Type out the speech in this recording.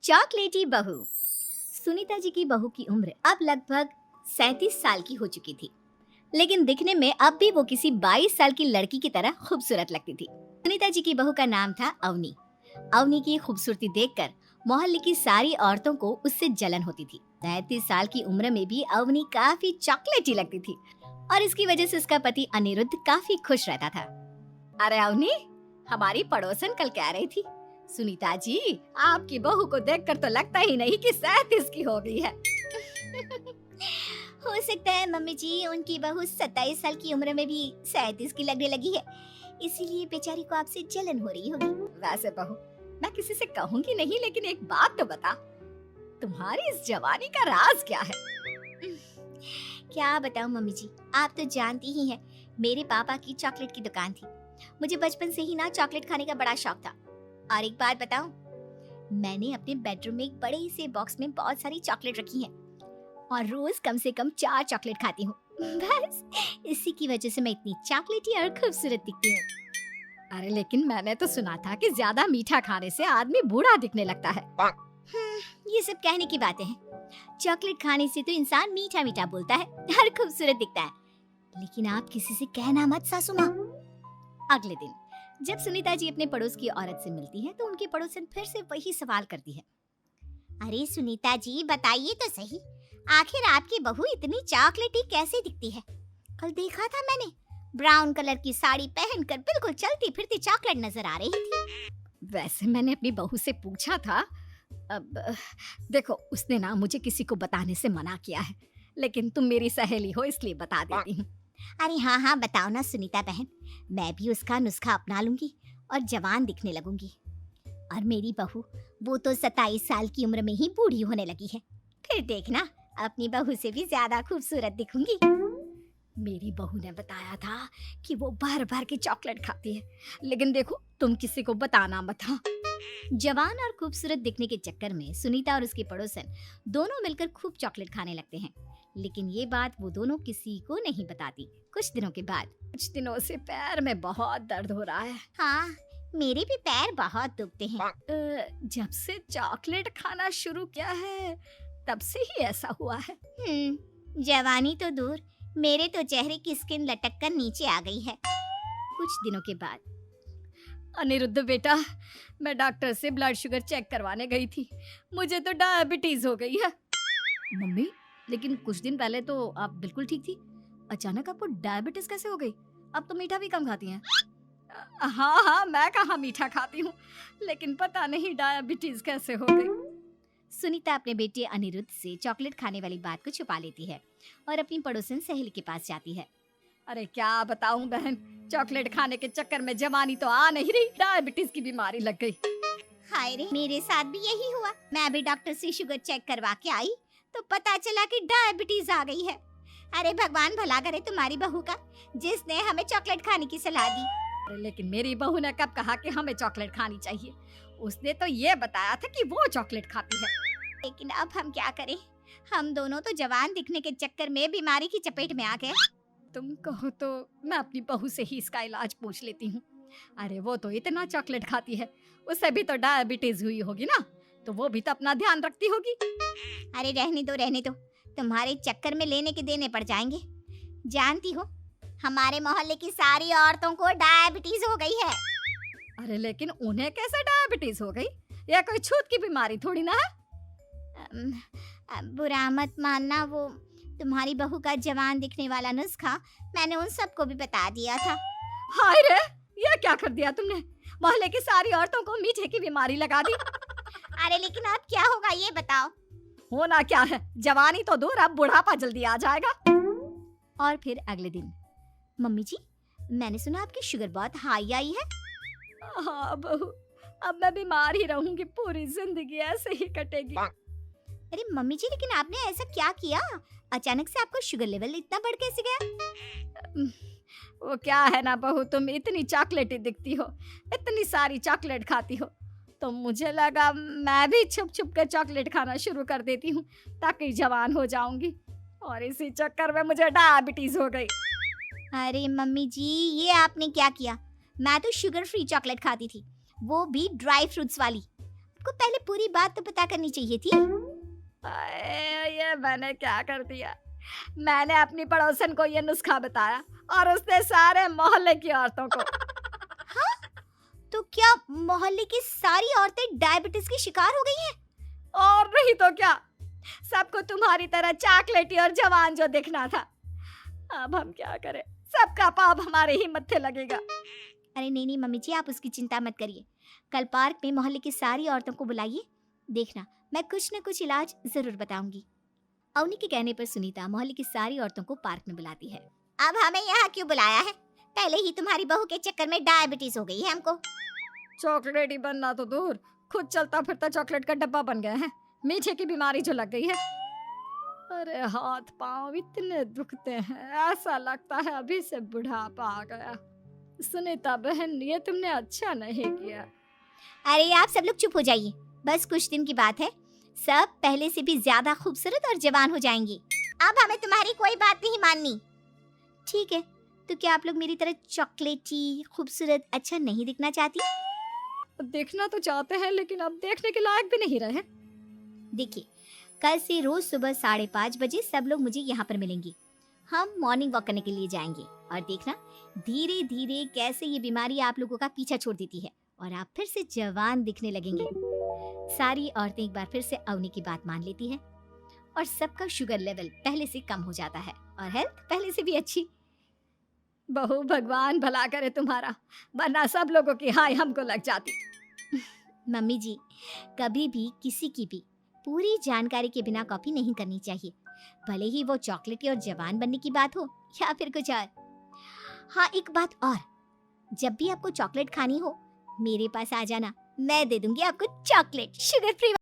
चॉकलेटी बहू। सुनीता जी की बहू की उम्र अब लगभग 37 साल की हो चुकी थी, लेकिन दिखने में अब भी वो किसी 22 साल की लड़की की तरह खूबसूरत लगती थी। सुनीता जी की बहू का नाम था अवनी। अवनी की खूबसूरती देखकर मोहल्ले की सारी औरतों को उससे जलन होती थी। 37 साल की उम्र में भी अवनी काफी चॉकलेटी लगती थी और इसकी वजह से उसका पति अनिरुद्ध काफी खुश रहता था। अरे अवनी, हमारी पड़ोसन कल कह रही थी, सुनीता जी आपकी बहू को देखकर तो लगता ही नहीं कि 37 की हो गई है। हो सकता है मम्मी जी उनकी बहू 27 साल की उम्र में भी 37 की लगने लगी है, इसीलिए बेचारी को आपसे जलन हो रही होगी। वैसे बहू मैं किसी से कहूंगी नहीं, लेकिन एक बात तो बता, तुम्हारी इस जवानी का राज क्या है? क्या बताऊं मम्मी जी, आप तो जानती ही हैं, मेरे पापा की चॉकलेट की दुकान थी। मुझे बचपन से ही ना चॉकलेट खाने का बड़ा शौक था। और एक बात बताऊं, मैंने अपने बेडरूम में एक बड़े से बॉक्स में बहुत सारी चॉकलेट रखी हैं और रोज कम से कम 4 चॉकलेट खाती हूँ। बस इसी की वजह से मैं इतनी चॉकलेटी और खूबसूरत दिखती हूँ। अरे लेकिन मैंने तो सुना था कि ज्यादा मीठा खाने से आदमी बूढ़ा दिखने लगता है। ये सब कहने की बातें हैं। चॉकलेट खाने से तो इंसान मीठा मीठा बोलता है और खूबसूरत दिखता है, लेकिन आप किसी से कहना मत सासू माँ। अगले दिन जब सुनीता जी अपने पड़ोस की औरत से मिलती है तो उनकी पड़ोसन फिर से वही सवाल करती है। अरे सुनीता जी बताइए तो सही, आखिर आपकी बहू इतनी चॉकलेटी कैसे दिखती है? कल देखा था मैंने, ब्राउन कलर की साड़ी पहनकर बिल्कुल चलती फिरती चॉकलेट नजर आ रही थी। वैसे मैंने अपनी बहू से पूछा था। अब देखो, उसने ना मुझे किसी को बताने से मना किया है, लेकिन तुम मेरी सहेली हो इसलिए बता देती हूँ। अरे हाँ हाँ बताओ ना सुनीता बहन, मैं भी उसका नुस्खा अपना लूंगी और जवान दिखने लगूंगी। और मेरी बहू वो तो 27 साल की उम्र में ही बूढ़ी होने लगी है, फिर देखना अपनी बहू से भी ज्यादा खूबसूरत दिखूंगी। मेरी बहू ने बताया था कि वो भर भर के चॉकलेट खाती है, लेकिन देखो तुम किसी को बताना मत। हाँ। जवान और खूबसूरत दिखने के चक्कर में सुनीता और उसके पड़ोसन दोनों मिलकर खूब चॉकलेट खाने लगते हैं, लेकिन ये बात वो दोनों किसी को नहीं बताती। कुछ दिनों के बाद, कुछ दिनों से पैर में बहुत दर्द हो रहा है। हाँ, मेरे भी पैर बहुत दुखते हैं। जब से चॉकलेट खाना शुरू किया है तब से ही ऐसा हुआ है। जवानी तो दूर, मेरे तो चेहरे की स्किन लटक कर नीचे आ गई है। कुछ दिनों के बाद, अनिरुद्ध बेटा, मैं डॉक्टर से ब्लड शुगर चेक करवाने गई थी, मुझे तो डायबिटीज हो गई है। मम्मी, लेकिन कुछ दिन पहले तो आप बिल्कुल ठीक थी, अचानक आपको डायबिटीज कैसे हो गई? अब तो मीठा भी कम खाती हैं। हाँ हाँ, मैं कहाँ मीठा खाती हूँ, लेकिन पता नहीं डायबिटीज कैसे हो गई। सुनीता अपने बेटे अनिरुद्ध से चॉकलेट खाने वाली बात को छुपा लेती है और अपनी पड़ोसन सहेली के पास जाती है। अरे क्या बताऊं बहन, चॉकलेट खाने के चक्कर में जवानी तो आ नहीं रही, डायबिटीज की बीमारी लग गई। हाय रे, मेरे साथ भी यही हुआ। मैं भी डॉक्टर से शुगर चेक करवा के आई तो पता चला कि डायबिटीज आ गई है। अरे भगवान भला करे तुम्हारी बहू का, जिसने हमें चॉकलेट खाने की सलाह दी। अरे लेकिन मेरी बहू ने कब कहा कि हमें चॉकलेट खानी चाहिए? उसने तो ये बताया था कि वो चॉकलेट खाती है। लेकिन अब हम क्या करें, हम दोनों तो जवान दिखने के चक्कर में बीमारी की चपेट में आ गए। तुम कहो तो मैं अपनी बहू से ही इसका इलाज पूछ लेती हूँ। अरे वो तो इतना चॉकलेट खाती है, उसे भी तो डायबिटीज हुई होगी ना, तो वो भी तो अपना ध्यान रखती होगी। अरे रहने दो, तुम्हारे चक्कर में लेने के देने पड़ जाएंगे। जानती हो, हमारे मोहल्ले की सारी औरतों को डायबिटीज हो गई है। अरे लेकिन उन्हें कैसे डायबिटीज हो गई? यह कोई छूत की बीमारी थोड़ी ना है। बुरा मत मानना, वो तुम्हारी बहू का जवान दिखने वाला नुस्खा मैंने उन सबको भी बता दिया था। हाय रे, ये क्या कर दिया तुमने? मोहल्ले की सारी औरतों को मीठे की बीमारी लगा दी। अरे लेकिन अब क्या होगा ये बताओ। होना क्या है, जवानी तो दूर, अब बुढ़ापा जल्दी आ जाएगा। और फिर अगले दिन, मम्मी जी मैंने सुना आपकी शुगर बहुत हाई आई है। हाँ बहू, अब मैं बीमार ही रहूंगी, पूरी जिंदगी ऐसे ही कटेगी। अरे मम्मी जी, लेकिन आपने ऐसा क्या किया, अचानक से आपका शुगर लेवल इतना बढ़ कैसे गया? वो क्या है ना बहू, तुम इतनी चॉकलेटी दिखती हो, इतनी सारी चॉकलेट खाती हो, तो मुझे लगा मैं भी छुप छुप कर चॉकलेट खाना शुरू कर देती हूँ ताकि जवान हो जाऊंगी, और इसी चक्कर में मुझे डायबिटीज हो गई। अरे मम्मी जी, ये आपने क्या किया? मैं तो शुगर फ्री चॉकलेट खाती थी, वो भी ड्राई फ्रूट्स वाली। आपको पहले पूरी बात तो पता करनी चाहिए थी। ये मैंने क्या कर दिया। मैंने अपनी पड़ोसन को ये नुस्खा बताया और उसने सारे मोहल्ले की औरतों को। तो क्या मोहल्ले की सारी औरतें डायबिटीज की शिकार हो गई हैं? और नहीं तो क्या, सबको तुम्हारी तरह चॉकलेटी और जवान जो दिखना था। अब हम क्या करें, सबका पाप हमारे ही मत्थे लगेगा। अरे नहीं नहीं मम्मी जी, आप उसकी चिंता मत करिए। कल पार्क में मोहल्ले की सारी औरतों को बुलाइए, देखना मैं कुछ न कुछ इलाज जरूर बताऊंगी। अवनी के कहने पर सुनीता मोहल्ले की सारी औरतों को पार्क में बुलाती है। अब हमें यहाँ क्यों बुलाया है? पहले ही तुम्हारी बहू के चक्कर में डायबिटीज हो गई है हमको। चॉकलेटी बनना तो दूर, खुद चलता फिरता चॉकलेट का डब्बा बन गया है। मीठे की बीमारी जो लग गई है। अरे हाथ पांव इतने दुखते हैं, ऐसा लगता है अभी से बुढ़ापा आ गया। सुनीता बहन, ये तुमने अच्छा नहीं किया। अरे आप सब लोग चुप हो जाइए, बस कुछ दिन की बात है, सब पहले से भी ज्यादा खूबसूरत और जवान हो जाएंगी। अब हमें तुम्हारी कोई बात नहीं माननी। ठीक है, तो क्या आप लोग मेरी तरह चॉकलेटी खूबसूरत अच्छा नहीं दिखना चाहती? देखना तो चाहते हैं, लेकिन अब देखने के लायक भी नहीं रहे। देखिए, कल से रोज सुबह 5:30 बजे सब लोग मुझे यहाँ पर मिलेंगे। हम मॉर्निंग वॉक करने के लिए जाएंगे और देखना धीरे धीरे कैसे ये बीमारी आप लोगों का पीछा छोड़ देती है और आप फिर से जवान दिखने लगेंगे। सारी औरतें एक बार फिर से अवनी की बात मान लेती हैं और सबका शुगर लेवल पहले से कम हो जाता है और हेल्थ पहले से भी अच्छी। बहू, भगवान भला करे तुम्हारा, वरना सब लोगों की हाय हमको लग जाती। मम्मी जी, कभी भी किसी की भी पूरी जानकारी के बिना कॉपी नहीं करनी चाहिए, भले ही वो चॉकलेटी और जवान बनने की बात हो या फिर कुछ और। हाँ, एक बात और, जब भी आपको चॉकलेट खानी हो मेरे पास आ जाना, मैं दे दूंगी आपको चॉकलेट, शुगर फ्री।